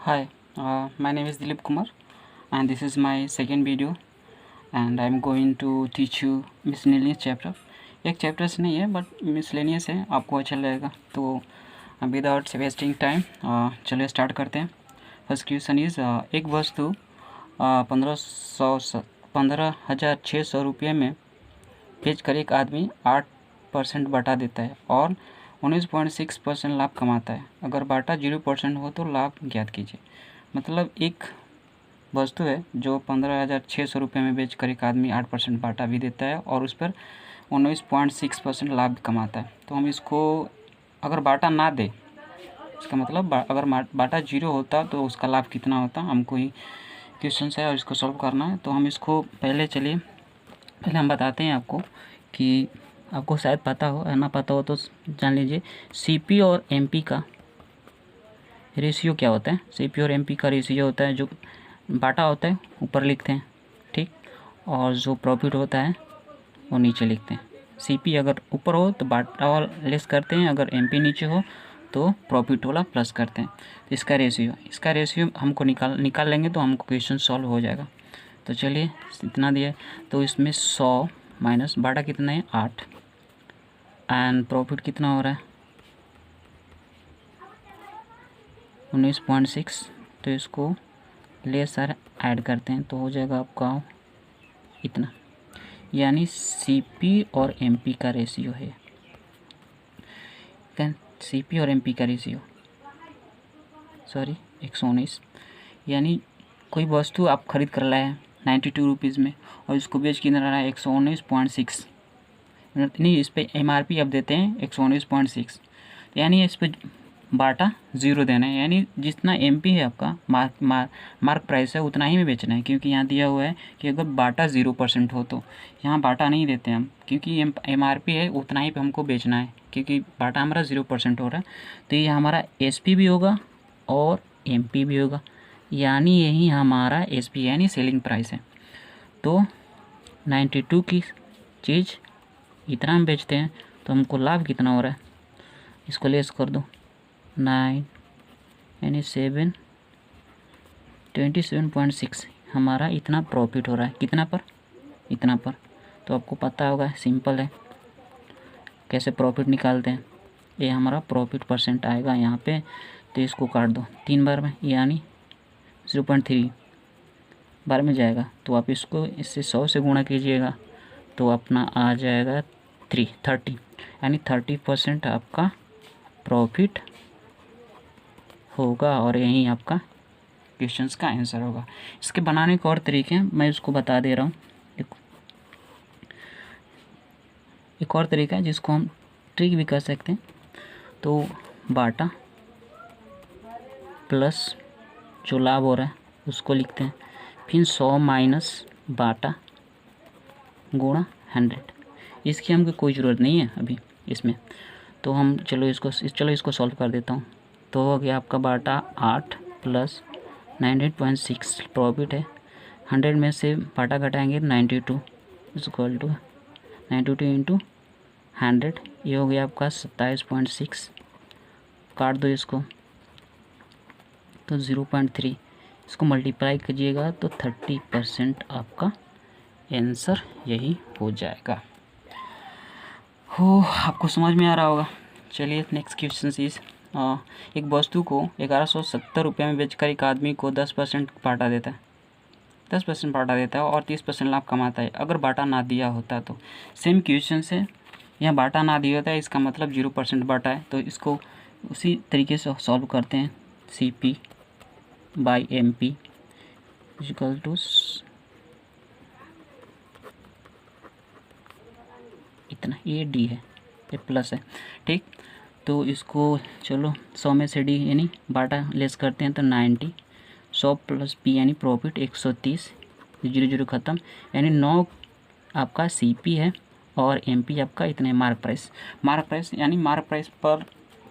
Hi, my name is Dilip Kumar and this is my second video and I am going to teach you miscellaneous chapter. एक chapters नहीं है but miscellaneous है, आपको अच्छा लगेगा। तो विदाउट वेस्टिंग टाइम चलिए स्टार्ट करते हैं। फर्स्ट क्वेश्चन इज एक वस्तु 15,600 रुपये में बेचकर एक आदमी 8% बटा देता है और 19.6% लाभ कमाता है। अगर बाटा 0% हो तो लाभ ज्ञात कीजिए। मतलब एक वस्तु है जो 15,600 रुपये में बेचकर एक आदमी 8% बाटा भी देता है और उस पर 19.6% लाभ कमाता है। तो हम इसको अगर बाटा ना दे, इसका मतलब अगर बाटा 0 होता तो उसका लाभ कितना होता, हमको ही क्वेश्चन है और इसको सॉल्व करना है। तो हम इसको पहले हम बताते हैं आपको कि आपको शायद पता हो या ना पता हो तो जान लीजिए। सीपी और एमपी का रेशियो क्या होता है। सीपी और एमपी का रेशियो होता है, जो बाटा होता है ऊपर लिखते हैं, ठीक, और जो प्रॉफिट होता है वो नीचे लिखते हैं। सीपी अगर ऊपर हो तो बाटा वाला लेस करते हैं, अगर एमपी नीचे हो तो प्रॉफिट वाला प्लस करते हैं। तो इसका रेशियो हमको निकाल लेंगे तो हमको क्वेश्चन सॉल्व हो जाएगा। तो चलिए इतना दिया, तो इसमें 100 माइनस बाटा कितना है 8 एंड प्रॉफिट कितना हो रहा है 19.6। तो इसको ले सारे ऐड करते हैं तो हो जाएगा आपका इतना, यानी सीपी और एमपी का रेशियो है। सीपी और एमपी का रेशियो 119, यानी कोई वस्तु आप खरीद कर लाए हैं 92 रुपीज़ में और इसको बेच कितना रहा है 119.6, नहीं इस पर एमआरपी अब देते हैं 119.6, यानी इस पर बाटा 0 देना है, यानी जितना एमपी है आपका मार्क प्राइस है उतना ही में बेचना है। क्योंकि यहाँ दिया हुआ है कि अगर बाटा 0% हो तो यहाँ बाटा नहीं देते हम, क्योंकि एमआरपी है उतना ही पे हमको बेचना है, क्योंकि बाटा हमारा 0% हो रहा है। तो ये हमारा एसपी भी होगा और एमपी भी होगा, यानी यही हमारा एसपी यानी सेलिंग प्राइस है। तो 92 की चीज़ इतना हम बेचते हैं तो हमको लाभ कितना हो रहा है, इसको लेस कर दो 9 यानी 27.6, हमारा इतना प्रॉफिट हो रहा है। कितना पर, इतना पर। तो आपको पता होगा, सिंपल है कैसे प्रॉफिट निकालते हैं। ये हमारा प्रॉफिट परसेंट आएगा यहाँ पे, तो इसको काट दो 3 बार में, यानी 0.3 बार में जाएगा। तो आप इसको इससे 100 से गुणा कीजिएगा तो अपना आ जाएगा 30, यानी 30% आपका प्रॉफिट होगा और यही आपका क्वेश्चंस का आंसर होगा। इसके बनाने के और तरीके हैं, मैं इसको बता दे रहा हूँ। एक और तरीका है जिसको हम ट्रिक भी कर सकते हैं। तो बाटा प्लस जो लाभ हो रहा है उसको लिखते हैं, फिर 100 माइनस बाटा गुणा 100। इसकी हमको कोई ज़रूरत नहीं है अभी इसमें, तो हम चलो इसको सॉल्व कर देता हूँ। तो हो गया आपका बाटा 8 प्लस 98.6 प्रॉफिट है। 100 में से बाटा घटाएंगे 92 इक्वल टू 92 इंटू 100, ये हो गया आपका 27.6। काट दो इसको तो 0.3, इसको मल्टीप्लाई कीजिएगा तो 30% आपका आंसर यही हो जाएगा। हो, आपको समझ में आ रहा होगा। चलिए नेक्स्ट क्वेश्चन इज, एक वस्तु को 1170 रुपये में बेचकर एक आदमी को 10% बाटा देता है, 10% बाटा देता है और 30% लाभ कमाता है। अगर बाटा ना दिया होता तो सेम क्वेश्चन से यहाँ बाटा ना दिया होता है, इसका मतलब 0% बाटा है। तो इसको उसी तरीके से सॉल्व करते हैं। CP by MP equal to इतना, ये D है, ये प्लस है, ठीक। तो इसको चलो 100 में से D यानी बाटा लेस करते हैं तो 90, 100 प्लस P यानी प्रॉफिट 130, 0 ख़त्म, यानी 9 आपका CP है और MP आपका इतना है मार्क प्राइस, यानी मार्क प्राइस पर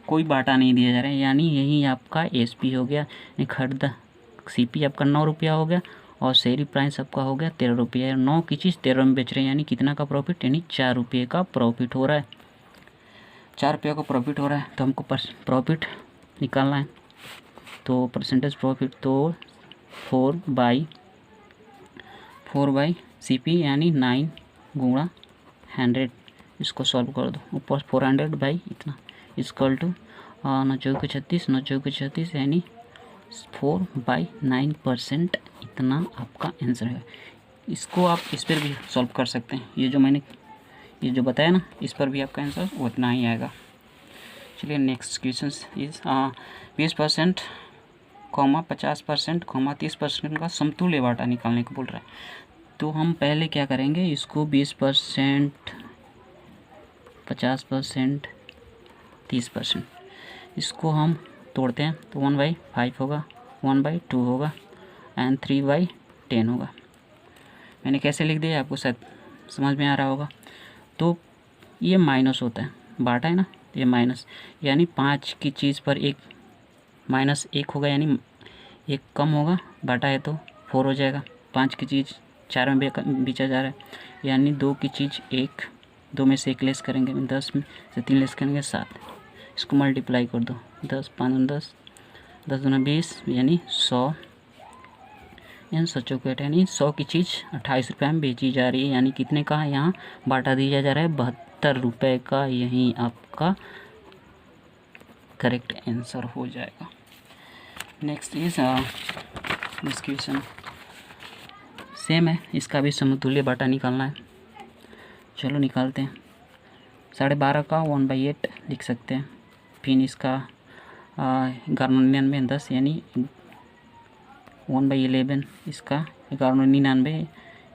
कोई बाटा नहीं दिया जा रहा है, यानी यही आपका SP हो गया। खरीदा CP आपका 9 रुपया हो गया और शेयरी प्राइस आपका हो गया 13 रुपये। 9 की चीज़ 13 में बेच रहे हैं, यानी कितना का प्रॉफिट, यानी 4 रुपये का प्रॉफिट हो रहा है। 4 रुपये का प्रॉफिट हो रहा है, तो हमको प्रॉफिट निकालना है। तो परसेंटेज प्रॉफिट तो 4/4 CP यानी 9 गुणा 100। इसको सॉल्व कर दो, ऊपर 400 बाई इतना इक्वल टू 9 चौके 36, 9 चौके 36 यानी 4/9%। इतना आपका आंसर है। इसको आप इस पर भी सॉल्व कर सकते हैं। ये जो बताया ना, इस पर भी आपका आंसर उतना ही आएगा। चलिए नेक्स्ट क्वेश्चन इज 20%, 50%, 30% का समतुल्य बाटा निकालने को बोल रहा है। तो हम पहले क्या करेंगे, इसको 20%, 50%, 30% इसको हम तोड़ते हैं तो 1/5 होगा, 1/2 होगा एंड 3/10 होगा। मैंने कैसे लिख दिया आपको शायद समझ में आ रहा होगा। तो ये माइनस होता है, बाटा है ना, ये माइनस यानी 5 की चीज़ पर एक -1 होगा, यानी 1 कम होगा, बाटा है तो 4 हो जाएगा। 5 की चीज़ 4 में बेचा जा रहा है, यानी 2 की चीज़ 1, 2 में से 1 लेस करेंगे, 10 में से 3 लेस करेंगे 7। इसको मल्टीप्लाई कर दो, 10 5 10, 10 दूना 20 यानी 100, यानी 100 चौके 8 यानी 100 की चीज़ 28 रुपये में बेची जा रही है। यानी कितने का यहाँ बाटा दिया जा रहा है, 72 रुपये का। यही आपका करेक्ट आंसर हो जाएगा। Next is this question same है, इसका भी समतुल्य बाटा निकालना है। चलो निकालते हैं। 12.5 का 1/8 लिख सकते हैं। फिर इसका 1199 10 यानी 1/11, इसका 1199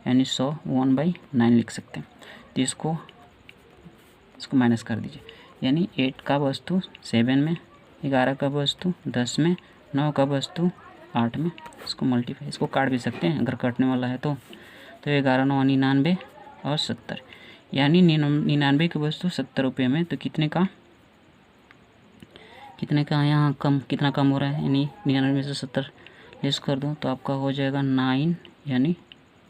यानी 100, 1/9 लिख सकते हैं। तो इसको माइनस कर दीजिए, यानी 8 का वस्तु 7 में, 11 का वस्तु 10 में, 9 का वस्तु 8 में। इसको मल्टीप्लाई, इसको काट भी सकते हैं अगर कटने वाला है तो 11 9 99 और 70, यानी 99 की वस्तु 70 रुपये में। तो कितने का यहाँ कम, कितना कम हो रहा है, यानी 99 में से 70 लेस कर दो तो आपका हो जाएगा 9 यानी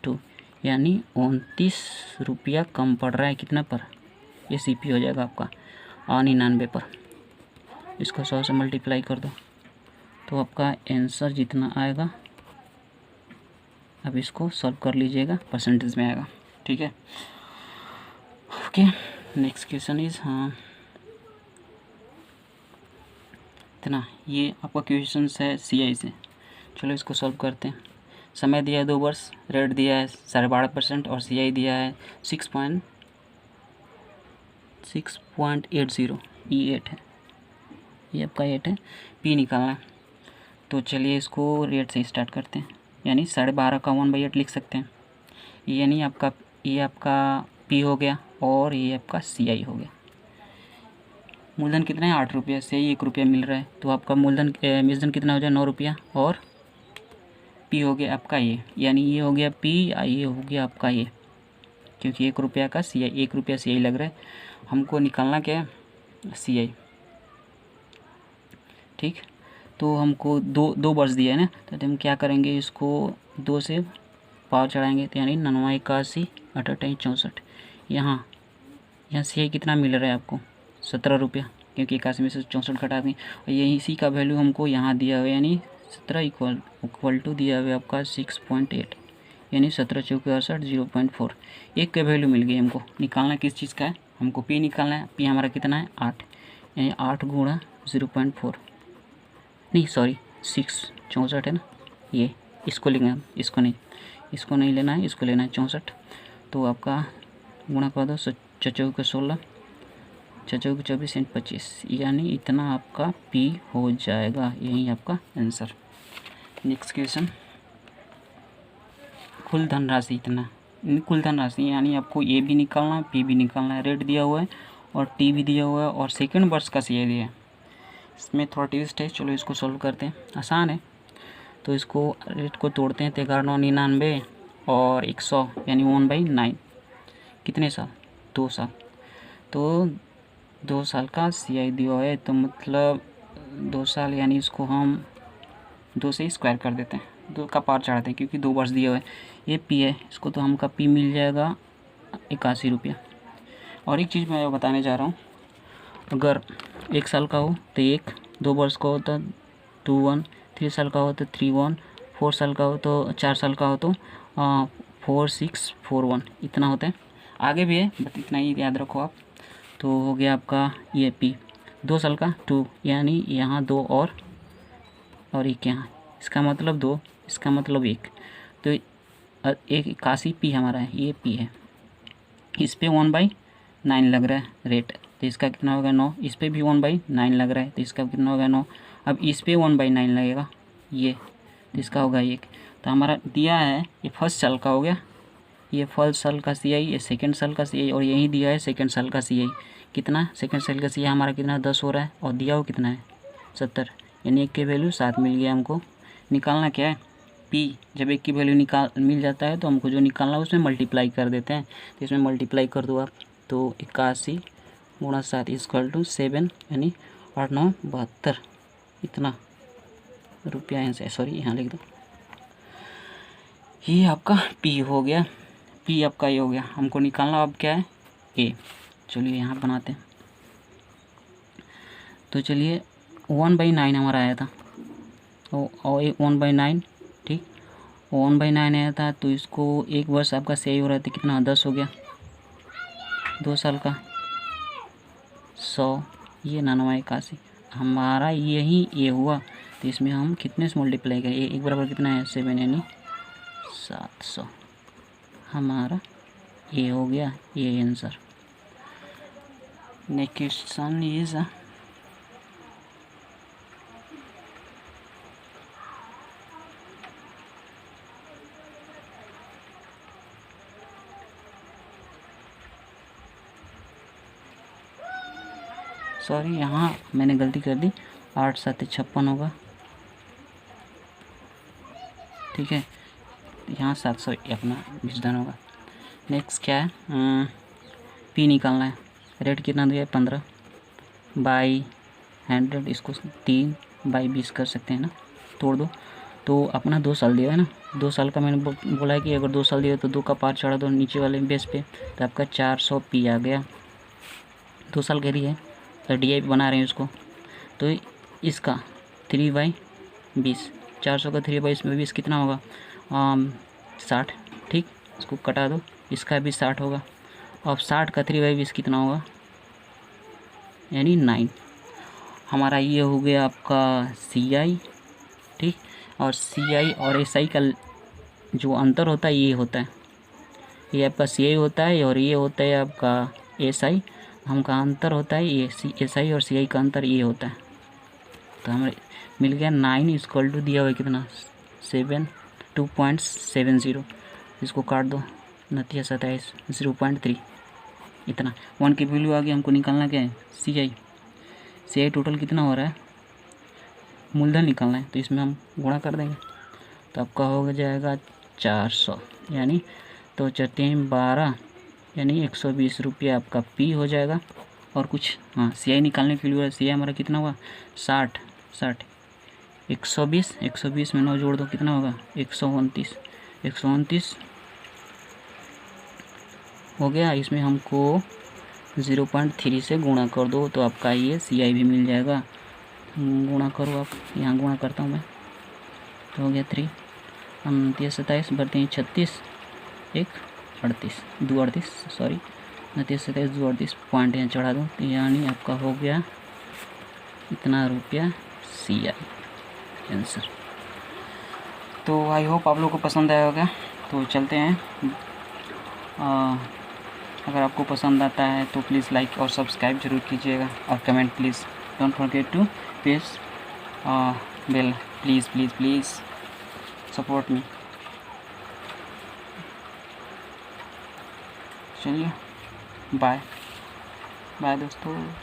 2, यानी 29 रुपया कम पड़ रहा है। कितना पर, ये CP हो जाएगा आपका 99 पर। इसको 100 से मल्टीप्लाई कर दो तो आपका आंसर जितना आएगा, अब इसको सॉल्व कर लीजिएगा, परसेंटेज में आएगा। ठीक है, ओके। नेक्स्ट क्वेश्चन इज इतना, ये आपका क्वेश्चन है CI से। चलो इसको सॉल्व करते हैं। समय दिया है 2 वर्ष, रेट दिया है 12.5% और CI दिया है 6.80। E 8 है, ये आपका 8 है। P निकालना है, तो चलिए इसको रेट से स्टार्ट करते हैं। यानी 12.5 का 1/8 लिख सकते हैं, यानी आपका ये आपका P हो गया और ये आपका CI हो गया। मूलधन कितना है, 8 रुपया, से 1 रुपया मिल रहा है, तो आपका मूलधन कितना हो जाए, 9 रुपया, और P हो गया आपका ये, यानी ये हो गया P, ये हो गया आपका ये, क्योंकि 1 रुपया का CI, 1 रुपया CI लग रहा है। हमको निकालना क्या है, CI। ठीक, तो हमको दो वर्ष दिया है ना, तो हम क्या करेंगे, इसको 2 से पावर चढ़ाएंगे, तो यानी 99 81 88 64। यहाँ CI कितना मिल रहा है आपको, 17 रुपया, क्योंकि 81 में से 64 घटा दें। और यही इसी का वैल्यू हमको यहाँ दिया हुआ, यानी 17 इक्वल टू दिया हुआ आपका 6.8, यानी 17 चौके 68 0.4। एक का वैल्यू मिल गई हमको। निकालना किस चीज़ का है, हमको P निकालना है। P हमारा कितना है, 8, यानी 8 गुणा 0.4, नहीं सॉरी 6, 64 है ना, ये इसको लिखना, इसको नहीं लेना है, इसको लेना है 64। तो आपका गुणा कर दो, 6 चौके 16, 6 चौके 24 एंड 25, यानी इतना आपका P हो जाएगा। यही आपका आंसर। नेक्स्ट क्वेश्चन, कुल धनराशि इतना, कुल धनराशि यानी आपको A भी निकालना है, P भी निकालना है। रेट दिया हुआ है और T भी दिया हुआ है और सेकंड वर्ष का CI दिया है। इसमें थोड़ा ट्विस्ट है, चलो इसको सॉल्व करते हैं, आसान है। तो इसको रेट को तोड़ते हैं, 11 9 99 और 100, यानी 1/9। कितने साल, 2 साल। तो 2 साल का CI दिया है, तो मतलब 2 साल, यानी इसको हम 2 से स्क्वायर कर देते हैं, 2 का पावर चढ़ाते हैं, क्योंकि 2 वर्ष दिया हुआ है। ये P है, इसको तो हमका P मिल जाएगा 81 रुपया। और एक चीज़ मैं बताने जा रहा हूँ, अगर 1 साल का हो तो 1, 2 वर्ष का हो तो 2 1, 3 साल का हो तो 3,1, 4 साल का हो तो 4 साल का हो तो 4,6,4,1 इतना होता है। आगे भी है बट इतना ही याद रखो आप। तो हो गया आपका ये P। 2 साल का 2, यानी यहाँ 2 और एक यहाँ, इसका मतलब 2, इसका मतलब 1, तो 81 P हमारा है, ये P है। इस पे 1/9 लग रहा है रेट, तो इसका कितना होगा 9। इस पे भी 1/9 लग रहा है, तो इसका कितना होगा 9। अब इस पे 1/9 लगेगा ये, तो इसका होगा 1। तो हमारा दिया है ये फर्स्ट साल का हो गया, ये फर्स्ट साल का CI, ये सेकंड साल का CI, और यही दिया है सेकंड साल का CI। कितना सेकंड साल का CI हमारा कितना 10 हो रहा है, और दिया हो कितना है 70, यानी 1 की वैल्यू 7 मिल गया हमको। निकालना क्या है P। जब 1 की वैल्यू मिल जाता है तो हमको जो निकालना है उसमें मल्टीप्लाई कर देते हैं। तो इसमें मल्टीप्लाई कर दो आप, तो 81 गुणा 7 इक्वल टू 7, यानी 8 9 72 इतना रुपया यहाँ से, सॉरी यहाँ लिख दो। ये आपका P हो गया, P आपका ये हो गया। हमको निकालना अब क्या है A। चलिए यहाँ बनाते हैं। तो चलिए 1/9 हमारा आया था, और 1/9, ठीक 1/9 आया था। तो इसको 1 वर्ष आपका सही हो रहा था, कितना 10 हो गया। 2 साल का 100, ये 9981 हमारा यही ये हुआ। तो इसमें हम कितने से मल्टीप्लाई करें, एक बराबर कितना है 7, यानी 700 हमारा ये हो गया ये answer. Next question is sorry यहाँ मैंने गलती कर दी, 8 7 56 होगा, ठीक है। यहाँ 700 अपना विजदान होगा। नेक्स्ट क्या है, P निकालना है। रेट कितना दिया है 15/100, इसको 3/20 कर सकते हैं ना, तोड़ दो। तो अपना 2 साल दिया है ना, 2 साल का मैंने बोला है कि अगर 2 साल दिया तो 2 का पार चढ़ा दो नीचे वाले बेस पे, तो आपका 400 P आ गया। 2 साल कह रही है तो DI बना रहे हैं उसको, तो इसका 3/20, 400 का 3/20 कितना होगा 60, ठीक। इसको कटा दो, इसका भी 60 होगा। अब 60 का 3/20 कितना होगा, यानी 9। हमारा ये हो गया आपका CI, ठीक। और CI और SI का जो अंतर होता है ये होता है, ये आपका CI होता है और ये होता है आपका SI। हमका अंतर होता है ये SI और CI का अंतर ये होता है। तो हमें मिल गया 9 इक्वल टू दिया हुआ है कितना 2.70। इसको काट दो, 29 27 0.3 इतना। 1 की वैल्यू आ गई, हमको निकालना क्या है CI टोटल कितना हो रहा है, मूलधन निकालना है। तो इसमें हम गुणा कर देंगे, तो आपका हो जाएगा 400, यानी तो 12, यानी 120 रुपया आपका P हो जाएगा। और कुछ हाँ CI निकालने के लिए CI हमारा कितना हुआ 60 120 में 9 जोड़ दो कितना होगा 129 हो गया। इसमें हमको 0.3 से गुणा कर दो तो आपका ये CI भी मिल जाएगा। गुणा करो आप, यहाँ गुणा करता हूँ मैं, तो हो गया 3 29 27 बढ़ते हैं 36 1 38 2 38 सॉरी 29 27 2 38 पॉइंट यहाँ चढ़ा दो, तो यानी आपका हो गया इतना रुपया CI आंसर। तो आई होप आप लोगों को पसंद आया होगा। तो चलते हैं, अगर आपको पसंद आता है तो प्लीज़ लाइक और सब्सक्राइब जरूर कीजिएगा, और comment please don't forget to press bell, please support me. चलिए बाय दोस्तों।